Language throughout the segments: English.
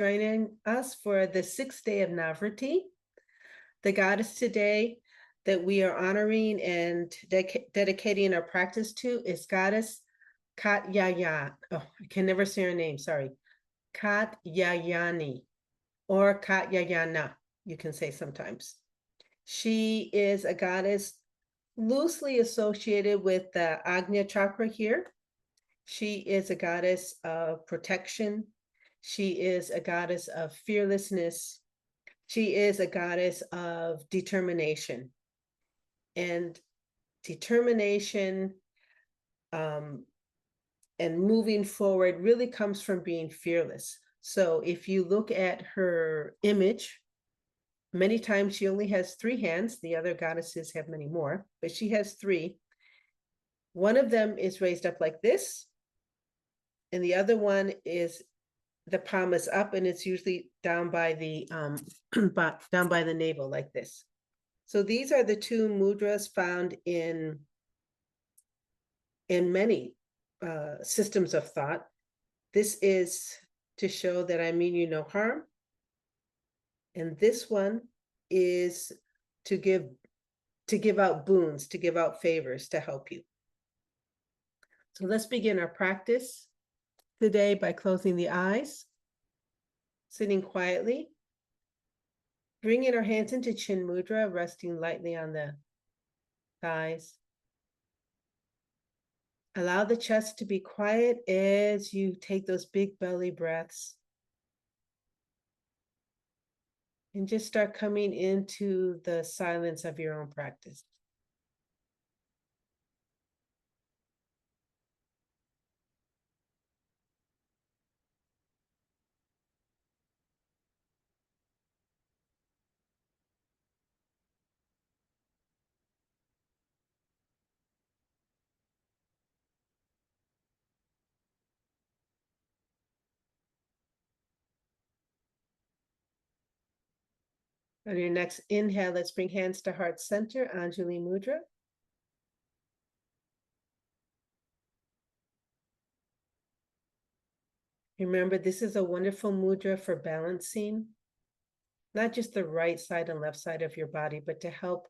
joining us for the 6th day of Navratri. The goddess today that we are honoring and dedicating our practice to is goddess Katyayani. Oh, I can never say her name, sorry. Katyayani or Katyayana, you can say sometimes. She is a goddess loosely associated with the ajna chakra here. She is a goddess of protection. She is a goddess of fearlessness. She is a goddess of determination. And determination and moving forward really comes from being fearless. So if you look at her image, many times she only has 3 hands. The other goddesses have many more, but she has 3. One of them is raised up like this, and the other one is the palm is up, and it's usually down by the down by the navel like this. So these are the 2 mudras found in many systems of thought. This is to show that I mean you no harm, and this one is to give out boons, to give out favors, to help you. So let's begin our practice today by closing the eyes, sitting quietly, bringing our hands into Chin Mudra, resting lightly on the thighs. Allow the chest to be quiet as you take those big belly breaths. And just start coming into the silence of your own practice. On your next inhale, let's bring hands to heart center, Anjali Mudra. Remember, this is a wonderful mudra for balancing, not just the right side and left side of your body, but to help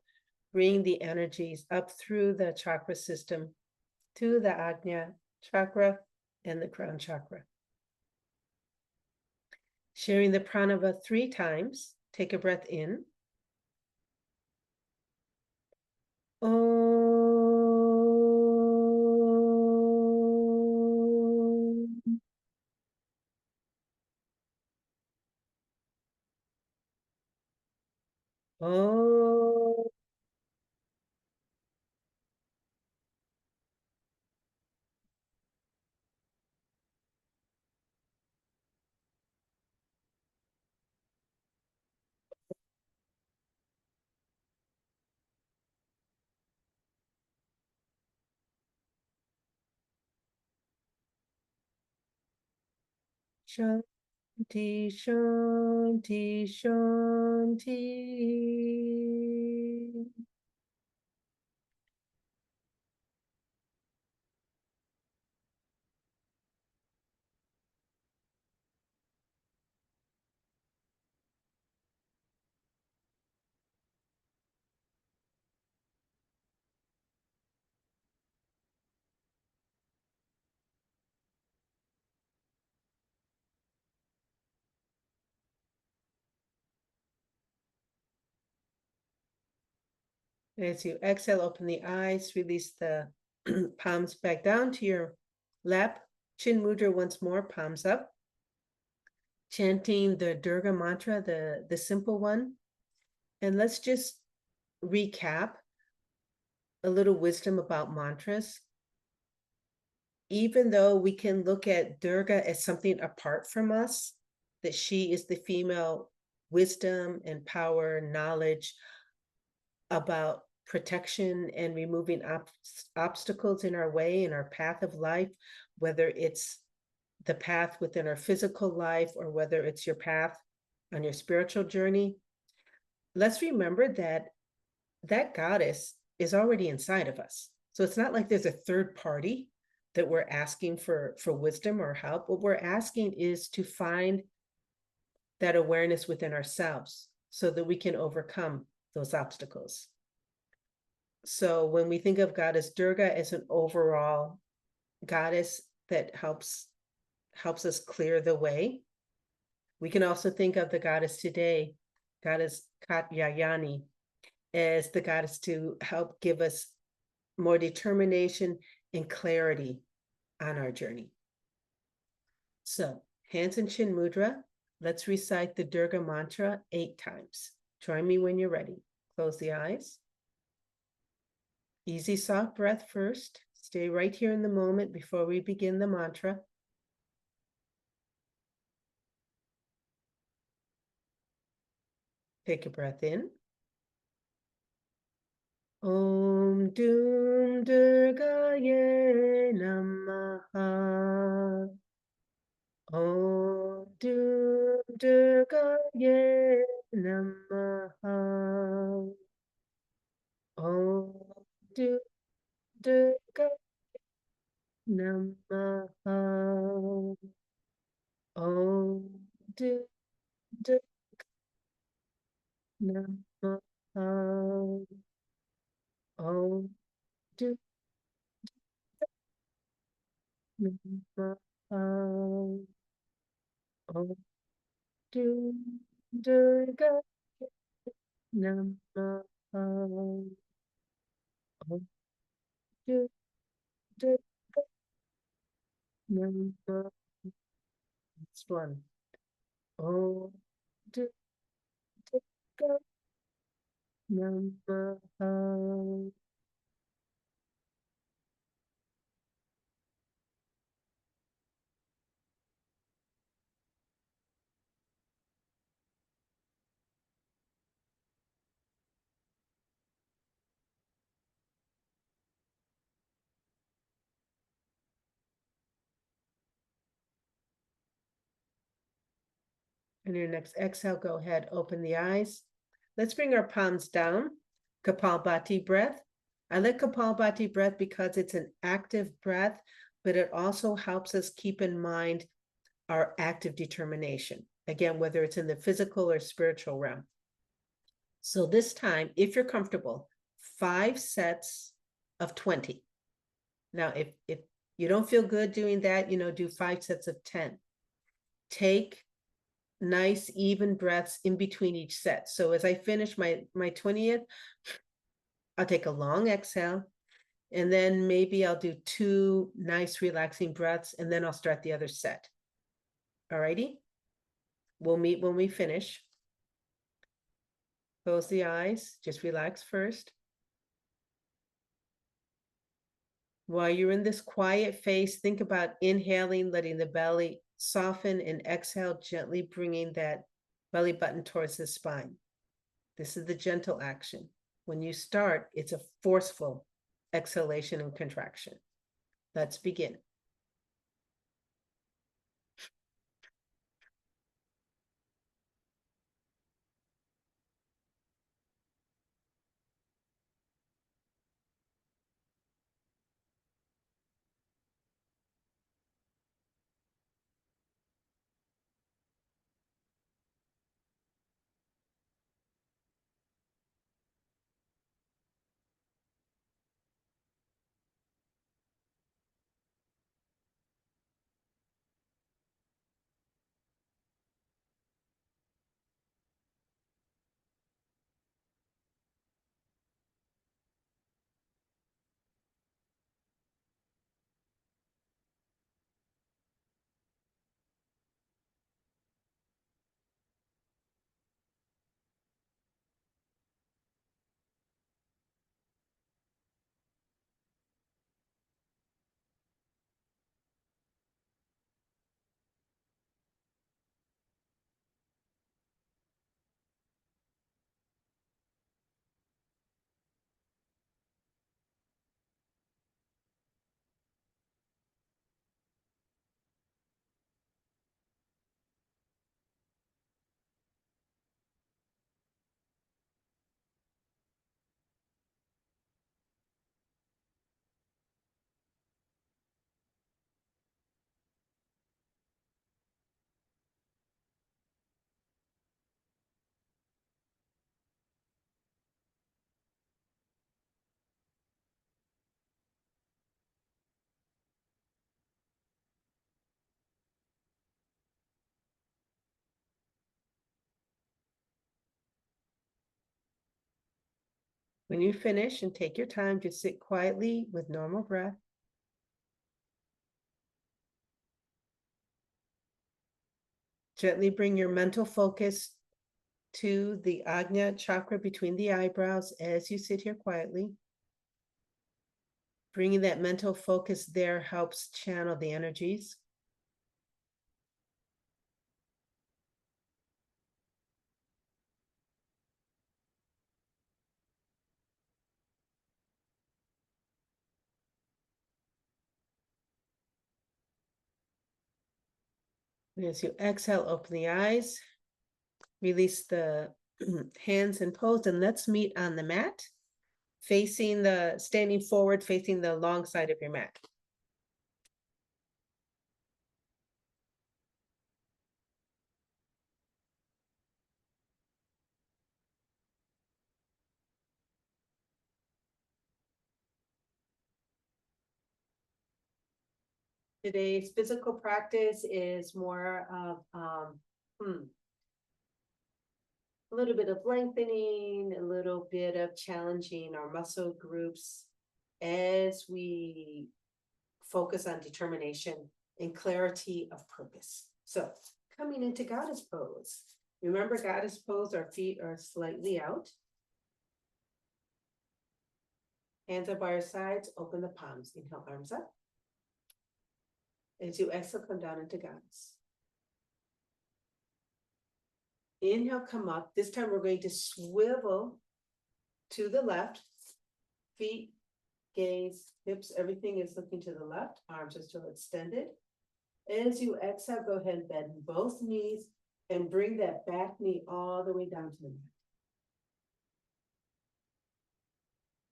bring the energies up through the chakra system to the ajna chakra and the crown chakra. Sharing the pranava 3 times. Take a breath in. Om. Shanti, Shanti, Shanti. As you exhale, open the eyes, release the palms back down to your lap. Chin Mudra once more, palms up. Chanting the Durga mantra, the simple one. And let's just recap a little wisdom about mantras. Even though we can look at Durga as something apart from us, that she is the female wisdom and power, knowledge about protection and removing obstacles in our way, in our path of life, whether it's the path within our physical life or whether it's your path on your spiritual journey. Let's remember that that goddess is already inside of us. So it's not like there's a third party that we're asking for wisdom or help. What we're asking is to find that awareness within ourselves so that we can overcome those obstacles. So when we think of Goddess Durga as an overall goddess that helps us clear the way, we can also think of the goddess today, Goddess Katyayani, as the goddess to help give us more determination and clarity on our journey. So, hands in Chin Mudra. Let's recite the Durga mantra 8 times. Join me when you're ready. Close the eyes. Easy, soft breath first. Stay right here in the moment before we begin the mantra. Take a breath in. Om Doom Durgaye Namaha. Om Doom Durgaye Namaha. Om Doom Durgaye Namaha. Om Doom Durgaye Namaha. Om Doom Namaha. Om Doom Durgaye Namaha. Om Doom Durgaye Namaha. Next one. Om Doom Durgaye Namaha. And your next exhale, go ahead, open the eyes. Let's bring our palms down. Kapalbhati breath. I like Kapalbhati breath because it's an active breath, but it also helps us keep in mind our active determination. Again, whether it's in the physical or spiritual realm. So this time, if you're comfortable, 5 sets of 20. Now, if you don't feel good doing that, do 5 sets of 10. Take nice even breaths in between each set. So as I finish my 20th, I'll take a long exhale, and then maybe I'll do 2 nice relaxing breaths, and then I'll start the other set. Alrighty? We'll meet when we finish. Close the eyes, just relax first. While you're in this quiet phase, think about inhaling, letting the belly soften, and exhale, gently bringing that belly button towards the spine. This is the gentle action. When you start, it's a forceful exhalation and contraction. Let's begin. When you finish and take your time, just sit quietly with normal breath. Gently bring your mental focus to the ajna chakra between the eyebrows as you sit here quietly. Bringing that mental focus there helps channel the energies. And as you exhale, open the eyes, release the hands and pose, and let's meet on the mat, standing forward, facing the long side of your mat. Today's physical practice is more of a little bit of lengthening, a little bit of challenging our muscle groups as we focus on determination and clarity of purpose. So coming into goddess pose. Remember, goddess pose, our feet are slightly out. Hands up by our sides, open the palms. Inhale, arms up. As you exhale, come down into goddess. Inhale, come up. This time we're going to swivel to the left. Feet, gaze, hips, everything is looking to the left. Arms are still extended. As you exhale, go ahead and bend both knees and bring that back knee all the way down to the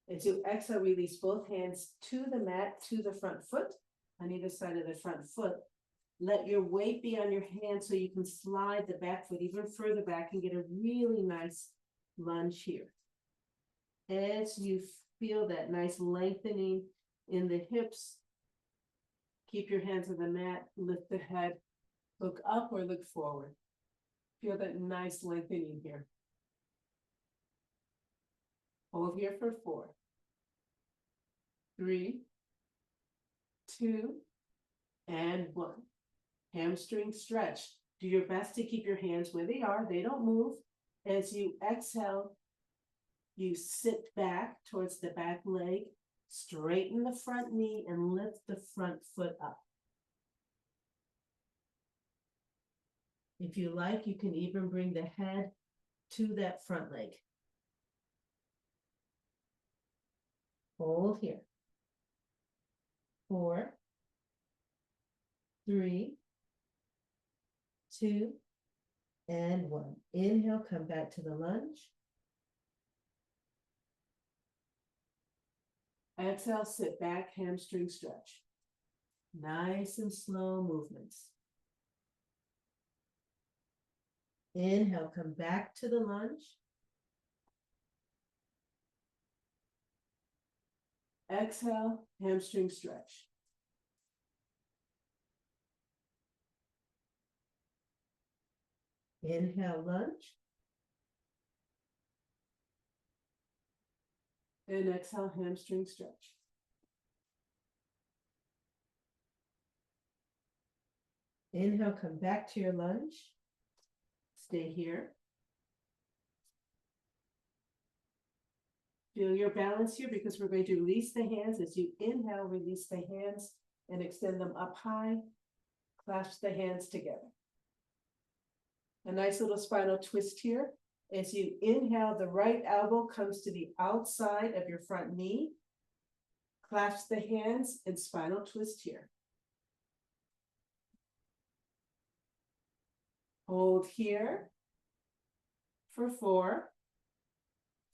mat. As you exhale, release both hands to the mat, to the front foot, on either side of the front foot. Let your weight be on your hand so you can slide the back foot even further back and get a really nice lunge here. As you feel that nice lengthening in the hips, keep your hands on the mat, lift the head, look up or look forward. Feel that nice lengthening here. Hold here for 4, 3, 2, and 1. Hamstring stretch. Do your best to keep your hands where they are. They don't move. As you exhale, you sit back towards the back leg, straighten the front knee, and lift the front foot up. If you like, you can even bring the head to that front leg. Hold here. 4, 3, 2, and 1. Inhale, come back to the lunge. Exhale, sit back, hamstring stretch. Nice and slow movements. Inhale, come back to the lunge. Exhale, hamstring stretch. Inhale, lunge. And exhale, hamstring stretch. Inhale, come back to your lunge. Stay here. Feel your balance here because we're going to release the hands. As you inhale, release the hands and extend them up high. Clasp the hands together. A nice little spinal twist here. As you inhale, the right elbow comes to the outside of your front knee. Clasp the hands and spinal twist here. Hold here for 4,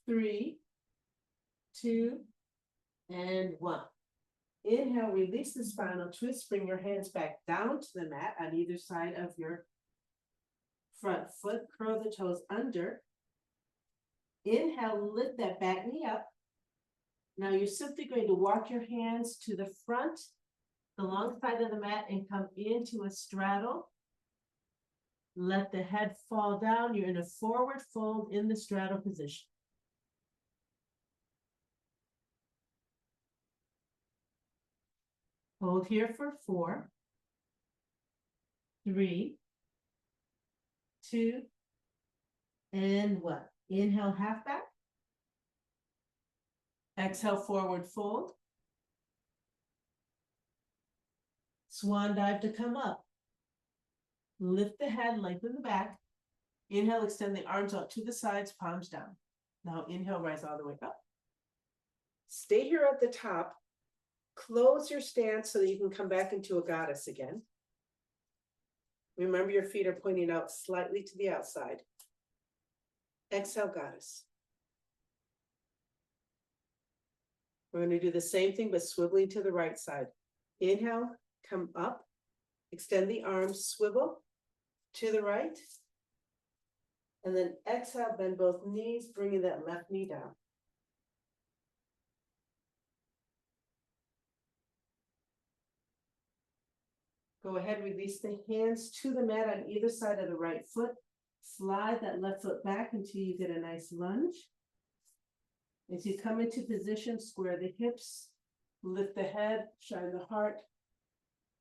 3, 2, and 1. Inhale, release the spinal twist. Bring your hands back down to the mat on either side of your front foot. Curl the toes under. Inhale, lift that back knee up. Now you're simply going to walk your hands to the front, the long side of the mat, and come into a straddle. Let the head fall down. You're in a forward fold in the straddle position. Hold here for 4, 3, 2, and 1. Inhale, half back. Exhale, forward fold. Swan dive to come up. Lift the head, lengthen the back. Inhale, extend the arms out to the sides, palms down. Now inhale, rise all the way up. Stay here at the top. Close your stance so that you can come back into a goddess again. Remember, your feet are pointing out slightly to the outside. Exhale, goddess. We're going to do the same thing, but swiveling to the right side. Inhale, come up, extend the arms, swivel to the right. And then exhale, bend both knees, bringing that left knee down. Go ahead, release the hands to the mat on either side of the right foot. Slide that left foot back until you get a nice lunge. As you come into position, square the hips, lift the head, shine the heart.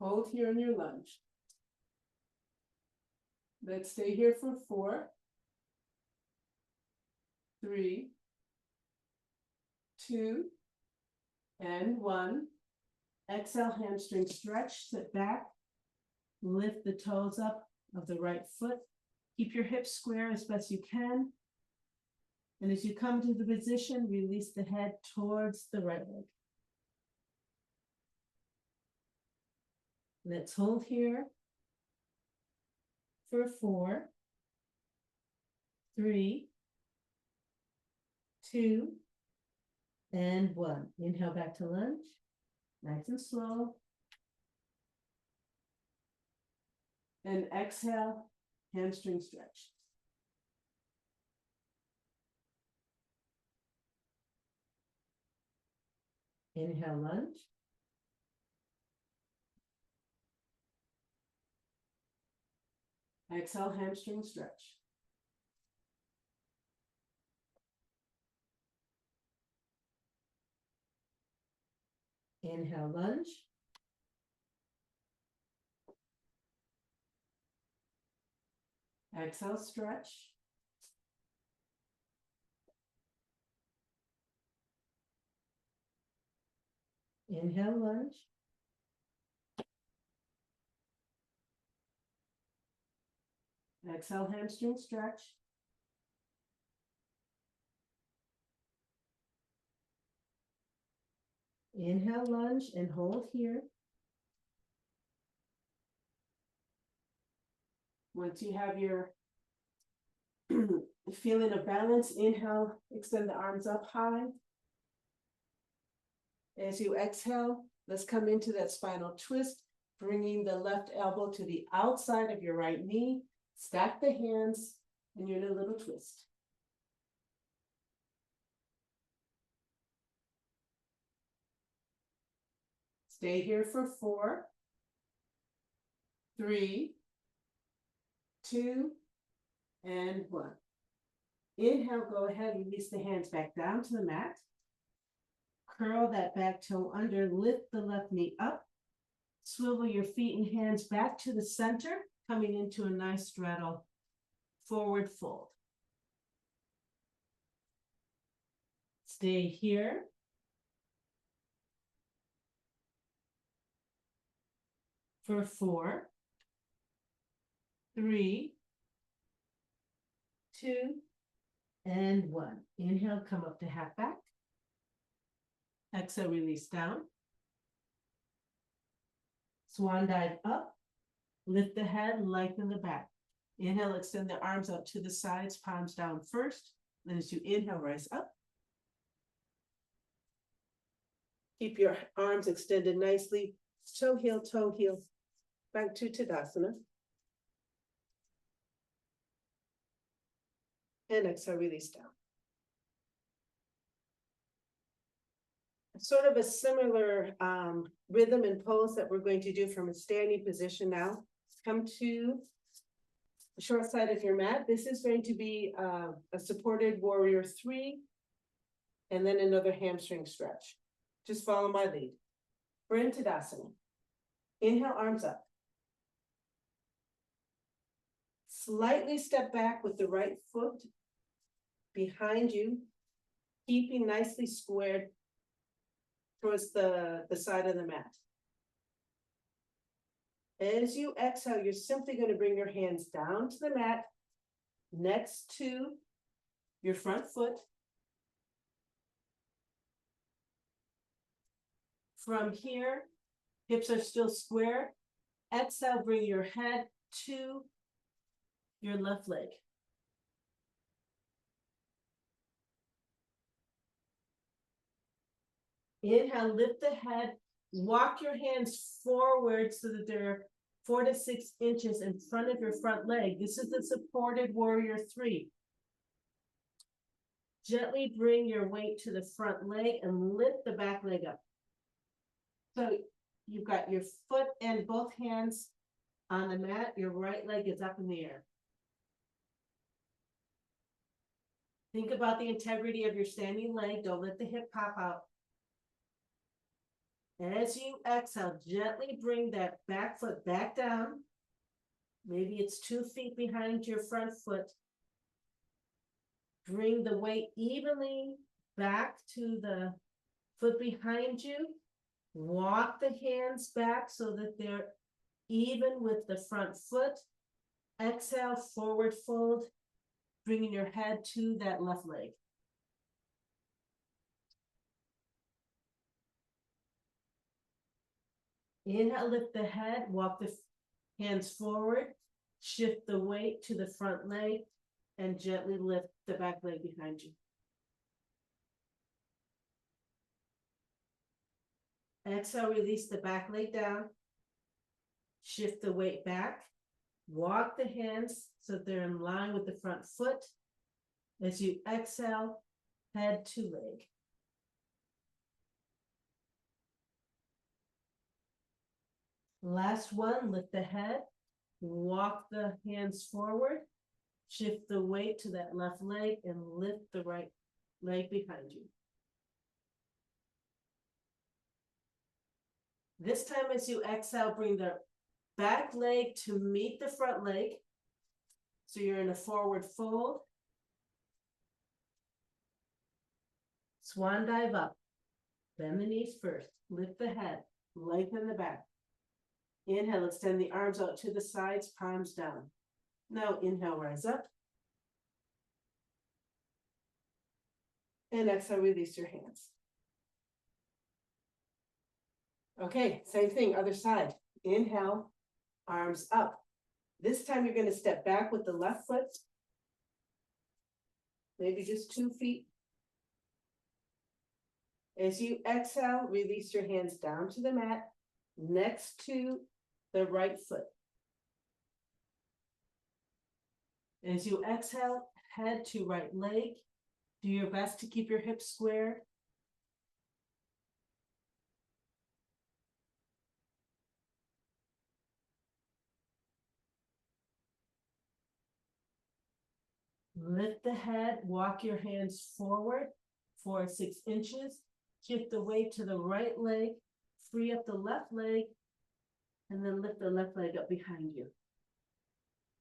Hold here in your lunge. Let's stay here for 4, 3, 2, and 1. Exhale, hamstring stretch, sit back. Lift the toes up of the right foot. Keep your hips square as best you can. And as you come to the position, release the head towards the right leg. Let's hold here for 4, 3, 2, and 1. Inhale back to lunge. Nice and slow. And exhale, hamstring stretch. Inhale, lunge. Exhale, hamstring stretch. Inhale, lunge. Exhale, stretch. Inhale, lunge. Exhale, hamstring stretch. Inhale, lunge, and hold here. Once you have your feeling of balance, inhale, extend the arms up high. As you exhale, let's come into that spinal twist, bringing the left elbow to the outside of your right knee. Stack the hands, and you're in a little twist. Stay here for 4, 3, 2, and 1. Inhale, go ahead, release the hands back down to the mat. Curl that back toe under, lift the left knee up. Swivel your feet and hands back to the center, coming into a nice straddle, forward fold. Stay here. For 4, 3, 2, and 1. Inhale, come up to half back. Exhale, release down. Swan dive up. Lift the head, lengthen the back. Inhale, extend the arms out to the sides, palms down first. Then as you inhale, rise up. Keep your arms extended nicely. Toe heel. Back to Tadasana. And exhale, release down. Sort of a similar rhythm and pose that we're going to do from a standing position now. Come to the short side of your mat. This is going to be a supported warrior 3, and then another hamstring stretch. Just follow my lead. We're in Tadasana. Inhale, arms up. Slightly step back with the right foot behind you, keeping nicely squared towards the side of the mat. As you exhale, you're simply going to bring your hands down to the mat next to your front foot. From here, hips are still square. Exhale, bring your head to your left leg. Inhale, lift the head, walk your hands forward so that they're 4 to 6 inches in front of your front leg. This is the supported warrior 3. Gently bring your weight to the front leg and lift the back leg up. So you've got your foot and both hands on the mat. Your right leg is up in the air. Think about the integrity of your standing leg. Don't let the hip pop out. As you exhale, gently bring that back foot back down. Maybe it's 2 feet behind your front foot. Bring the weight evenly back to the foot behind you. Walk the hands back so that they're even with the front foot. Exhale, forward fold, bringing your head to that left leg. Inhale, lift the head, walk the hands forward, shift the weight to the front leg, and gently lift the back leg behind you. Exhale, release the back leg down, shift the weight back, walk the hands so they're in line with the front foot. As you exhale, head to leg. Last one, lift the head, walk the hands forward, shift the weight to that left leg and lift the right leg behind you. This time as you exhale, bring the back leg to meet the front leg. So you're in a forward fold. Swan dive up. Bend the knees first. Lift the head. Lengthen the back. Inhale, extend the arms out to the sides, palms down. Now inhale, rise up. And exhale, release your hands. Okay, same thing, other side. Inhale, arms up. This time you're going to step back with the left foot. Maybe just 2 feet. As you exhale, release your hands down to the mat next to the right foot. As you exhale, head to right leg. Do your best to keep your hips square. Lift the head, walk your hands forward 4 or 6 inches. Shift the weight to the right leg, free up the left leg, and then lift the left leg up behind you.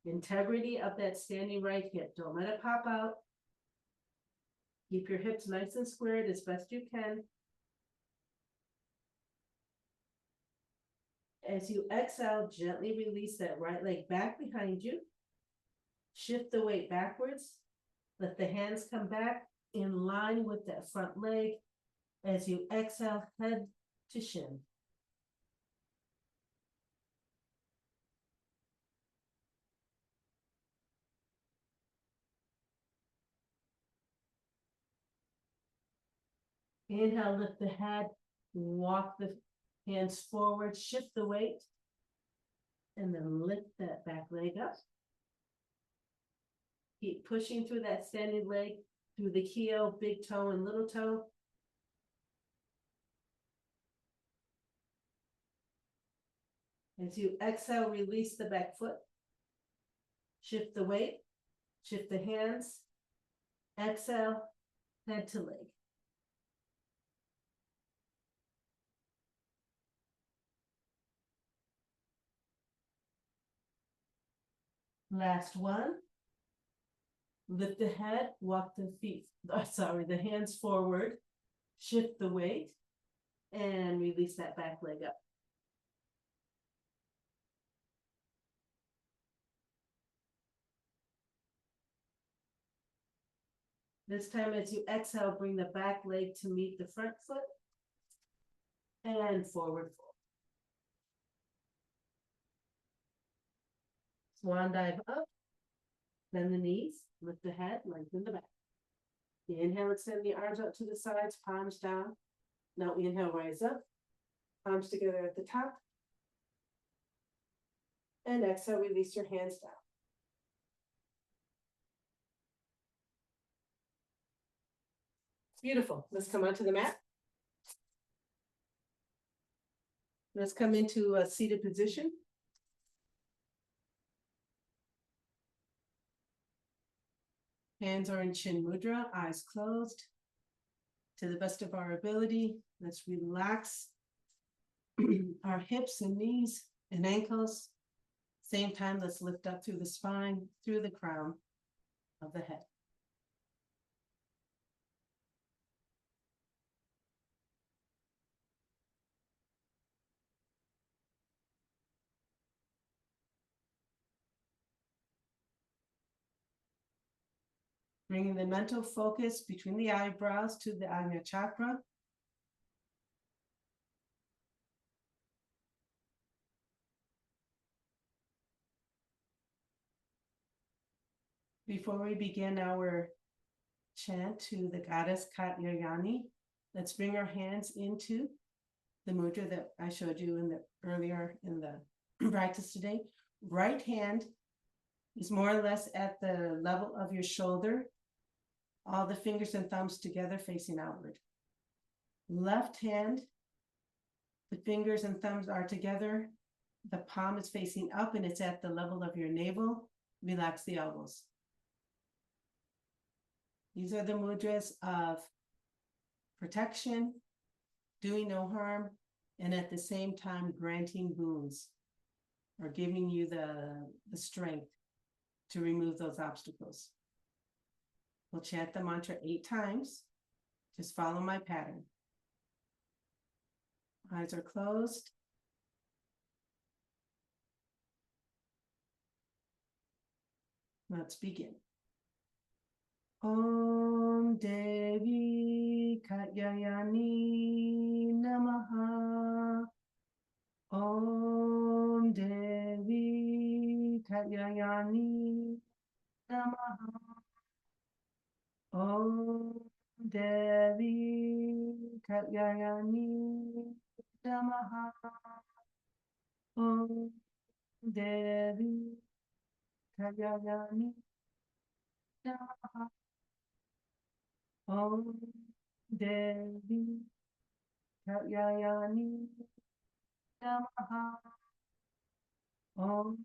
Integrity of that standing right hip. Don't let it pop out. Keep your hips nice and squared as best you can. As you exhale, gently release that right leg back behind you. Shift the weight backwards. Let the hands come back in line with that front leg. As you exhale, head to shin. Inhale, lift the head, walk the hands forward, shift the weight, and then lift that back leg up. Keep pushing through that standing leg, through the heel, big toe, and little toe. As you exhale, release the back foot. Shift the weight, shift the hands. Exhale, head to leg. Last one. Lift the head, walk the feet, the hands forward, shift the weight, and release that back leg up. This time as you exhale, bring the back leg to meet the front foot and forward fold. Swan dive up, bend the knees, lift the head, lengthen the back. Inhale, extend the arms out to the sides, palms down. Now inhale, rise up, palms together at the top. And exhale, release your hands down. Beautiful. Let's come onto the mat. Let's come into a seated position. Hands are in chin mudra, eyes closed. To the best of our ability, let's relax our hips and knees and ankles. Same time, let's lift up through the spine, through the crown of the head. Bringing the mental focus between the eyebrows to the ajna chakra. Before we begin our chant to the goddess Katyayani, let's bring our hands into the mudra that I showed you earlier in the practice today. Right hand is more or less at the level of your shoulder, all the fingers and thumbs together facing outward. Left hand, the fingers and thumbs are together, the palm is facing up and it's at the level of your navel. Relax the elbows. These are the mudras of protection, doing no harm, and at the same time granting boons or giving you the strength to remove those obstacles. We'll chant the mantra 8 times. Just follow my pattern. Eyes are closed. Let's begin. Om Devi Katyanani Namaha. Om Devi Katyanani Namaha. Om Devi Katyanani Namaha. Om Devi Katyanani Namaha. Om Devi Katyanani Namaha. Om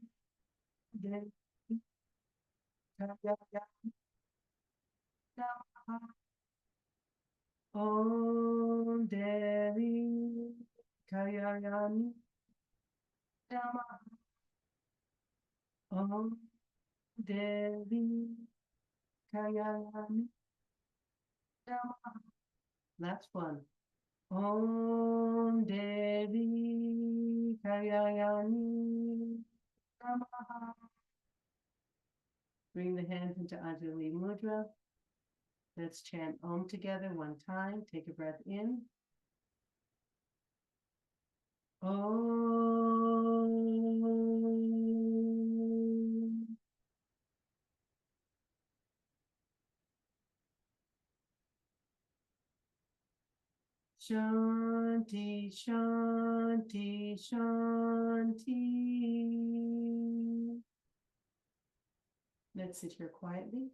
Devi Katyanani Namaha. Om Devi Katyanani Namaha. Om Devi Katyanani Namaha. Last one. Om Devi Katyanani Namaha. Bring the hands into Anjali Mudra. Let's chant Om together one time. Take a breath in. Om. Shanti, Shanti, Shanti. Let's sit here quietly.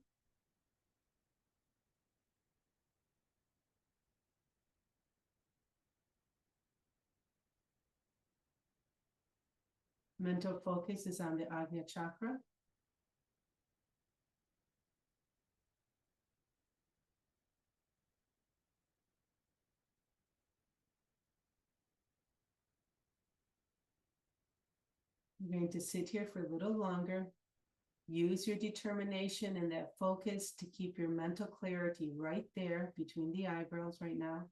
Mental focus is on the ajna chakra. I'm going to sit here for a little longer Use your determination and that focus to keep your mental clarity right there between the eyebrows right now.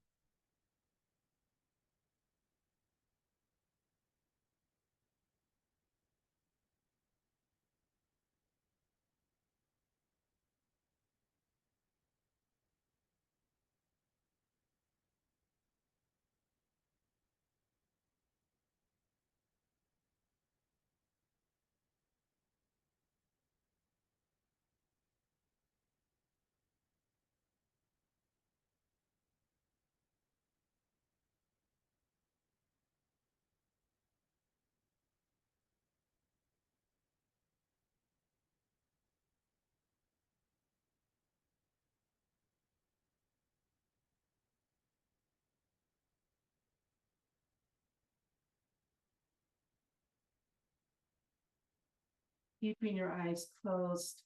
Keeping your eyes closed.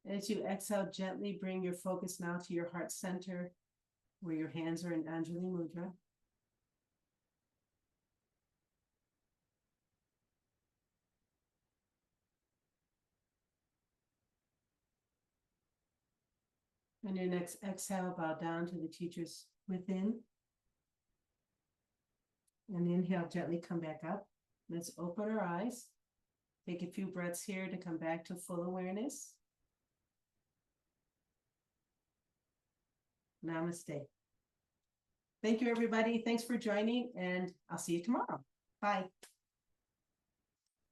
As you exhale, gently bring your focus now to your heart center, where your hands are in Anjali Mudra. On your next exhale, bow down to the teachers within. And inhale, gently come back up. Let's open our eyes. Take a few breaths here to come back to full awareness. Namaste. Thank you, everybody. Thanks for joining, and I'll see you tomorrow. Bye.